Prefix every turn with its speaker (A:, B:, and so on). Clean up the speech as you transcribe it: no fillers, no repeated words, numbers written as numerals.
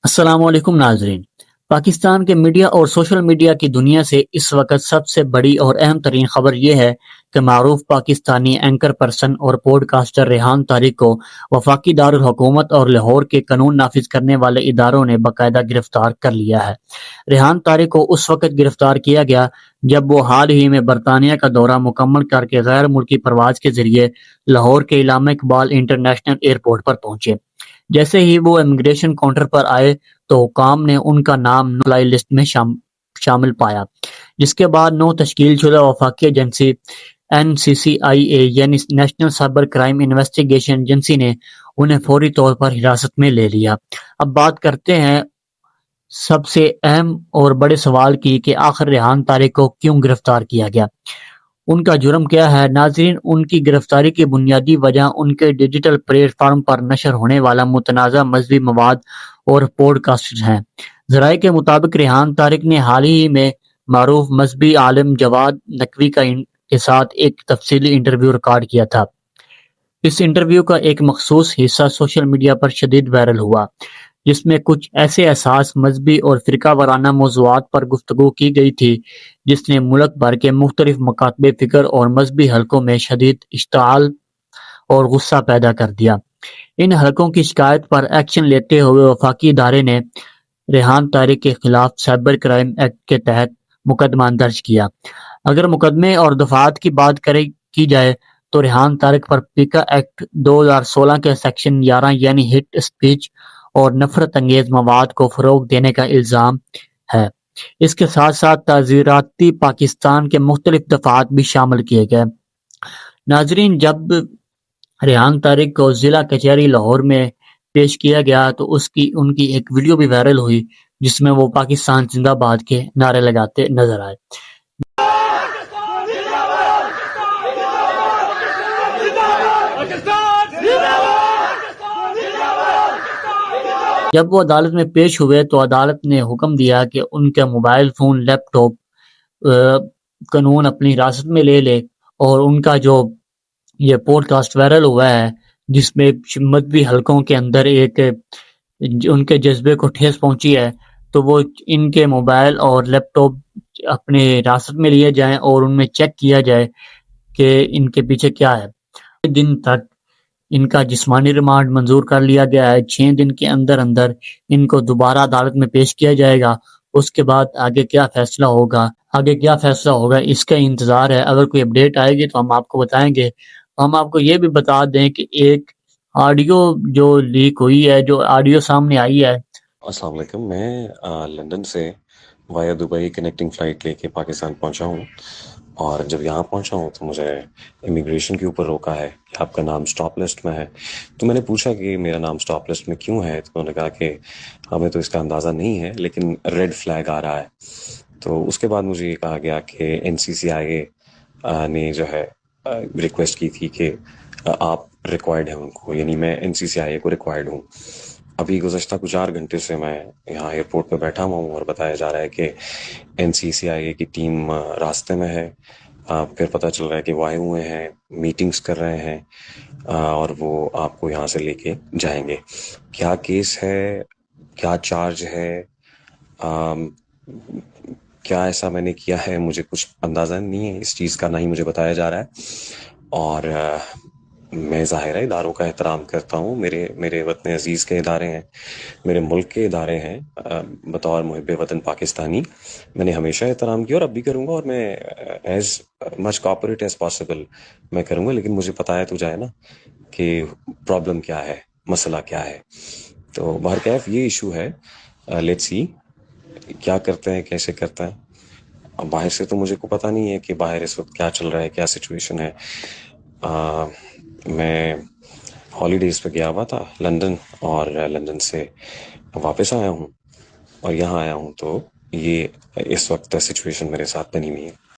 A: السلام علیکم ناظرین۔ پاکستان کے میڈیا اور سوشل میڈیا کی دنیا سے اس وقت سب سے بڑی اور اہم ترین خبر یہ ہے کہ معروف پاکستانی اینکر پرسن اور پوڈ کاسٹر ریحان طارق کو وفاقی دارالحکومت اور لاہور کے قانون نافذ کرنے والے اداروں نے باقاعدہ گرفتار کر لیا ہے۔ ریحان طارق کو اس وقت گرفتار کیا گیا جب وہ حال ہی میں برطانیہ کا دورہ مکمل کر کے غیر ملکی پرواز کے ذریعے لاہور کے علامہ اقبال انٹرنیشنل ایئرپورٹ پر پہنچے۔ جیسے ہی وہ امیگریشن کاؤنٹر پر آئے تو حکام نے ان کا نام نو فلائی لسٹ میں شامل پایا، جس کے بعد نو تشکیل شدہ وفاقی ایجنسی NCCIA یعنی national cyber crime investigation agency نے انہیں فوری طور پر حراست میں لے لیا۔ اب بات کرتے ہیں سب سے اہم اور بڑے سوال کی کہ آخر ریحان طارق کو کیوں گرفتار کیا گیا، ان کا جرم کیا ہے؟ ناظرین، ان کی گرفتاری کی بنیادی وجہ ان کے ڈیجیٹل پلیٹ فارم پر نشر ہونے والا متنازع مذہبی مواد اور پوڈ کاسٹ ہیں۔ ذرائع کے مطابق ریحان طارق نے حال ہی میں معروف مذہبی عالم جواد نقوی کے ساتھ ایک تفصیلی انٹرویو ریکارڈ کیا تھا۔ اس انٹرویو کا ایک مخصوص حصہ سوشل میڈیا پر شدید وائرل ہوا، جس میں کچھ ایسے حساس مذہبی اور فرقہ وارانہ موضوعات پر گفتگو کی گئی تھی جس نے ملک بھر کے مختلف مکاتب فکر اور مذہبی حلقوں میں شدید اشتعال اور غصہ پیدا کر دیا۔ ان حلقوں کی شکایت پر ایکشن لیتے ہوئے وفاقی ادارے نے ریحان طارق کے خلاف سائبر کرائم ایکٹ کے تحت مقدمہ درج کیا۔ اگر مقدمے اور دفعات کی بات کی جائے تو ریحان طارق پر پیکا ایکٹ 2016 کے سیکشن 11 یعنی ہیٹ اسپیچ اور نفرت انگیز مواد کو فروغ دینے کا الزام ہے۔ اس کے ساتھ ساتھ تعزیراتی پاکستان کے مختلف دفعات بھی شامل کیے گئے۔ ناظرین، جب ریحان طارق کو ضلع کچہری لاہور میں پیش کیا گیا تو ان کی ایک ویڈیو بھی وائرل ہوئی جس میں وہ پاکستان زندہ باد کے نعرے لگاتے نظر آئے۔ جب وہ عدالت میں پیش ہوئے تو عدالت نے حکم دیا کہ ان کے موبائل فون، لیپ ٹاپ قانون اپنی حراست میں لے لے، اور ان کا جو یہ پوڈ کاسٹ وائرل ہوا ہے جس میں مذہبی حلقوں کے اندر ایک ان کے جذبے کو ٹھیس پہنچی ہے، تو وہ ان کے موبائل اور لیپ ٹاپ اپنے حراست میں لیے جائیں اور ان میں چیک کیا جائے کہ ان کے پیچھے کیا ہے۔ دن تک ان کا جسمانی ریمانڈ منظور کر لیا گیا ہے۔ 6 دن کے اندر اندر ان کو دوبارہ عدالت میں پیش کیا جائے گا۔ اس کے بعد آگے کیا فیصلہ ہوگا اس کا انتظار ہے۔ اگر کوئی اپڈیٹ آئے گی تو ہم آپ کو بتائیں گے۔ ہم آپ کو یہ بھی بتا دیں کہ ایک آڈیو جو لیک ہوئی ہے، جو آڈیو سامنے آئی ہے۔
B: السلام علیکم، میں لندن سے وایا دبئی کنیکٹنگ فلائٹ لے کے پاکستان پہنچا ہوں، اور جب یہاں پہنچا ہوں تو مجھے امیگریشن کے اوپر روکا ہے کہ آپ کا نام سٹاپ لسٹ میں ہے۔ تو میں نے پوچھا کہ میرا نام سٹاپ لسٹ میں کیوں ہے، تو انہوں نے کہا کہ ہمیں تو اس کا اندازہ نہیں ہے لیکن ریڈ فلیگ آ رہا ہے۔ تو اس کے بعد مجھے یہ کہا گیا کہ NCCIA نے جو ہے ریکویسٹ کی تھی کہ آپ ریکوائرڈ ہیں ان کو، یعنی میں NCCIA کو ریکوائرڈ ہوں۔ ابھی گزشتہ کچھ 4 گھنٹے سے میں یہاں ایئرپورٹ پہ بیٹھا ہوا ہوں اور بتایا جا رہا ہے کہ NCCIA کی ٹیم راستے میں ہے۔ پھر پتہ چل رہا ہے کہ وہ آئے ہوئے ہیں، میٹنگز کر رہے ہیں، اور وہ آپ کو یہاں سے لے کے جائیں گے۔ کیا کیس ہے، کیا چارج ہے، کیا ایسا میں نے کیا ہے، مجھے کچھ اندازہ نہیں ہے اس چیز کا، نہ ہی مجھے بتایا جا رہا ہے۔ اور میں ظاہر ہے اداروں کا احترام کرتا ہوں، میرے وطن عزیز کے ادارے ہیں، میرے ملک کے ادارے ہیں۔ بطور محب وطن پاکستانی میں نے ہمیشہ احترام کیا اور اب بھی کروں گا، اور میں as much cooperate as possible میں کروں گا، لیکن مجھے پتہ ہے تو جائے نا کہ پرابلم کیا ہے، مسئلہ کیا ہے۔ تو بہرکیف یہ ایشو ہے، لیٹس سی کیا کرتے ہیں، کیسے کرتے ہیں۔ اب باہر سے تو مجھے کو پتہ نہیں ہے کہ باہر اس وقت کیا چل رہا ہے، کیا سچویشن ہے۔ میں ہالیڈیز پہ گیا ہوا تھا لندن، اور لندن سے واپس آیا ہوں، اور یہاں آیا ہوں تو یہ اس وقت سچویشن میرے ساتھ بنی ہوئی ہے۔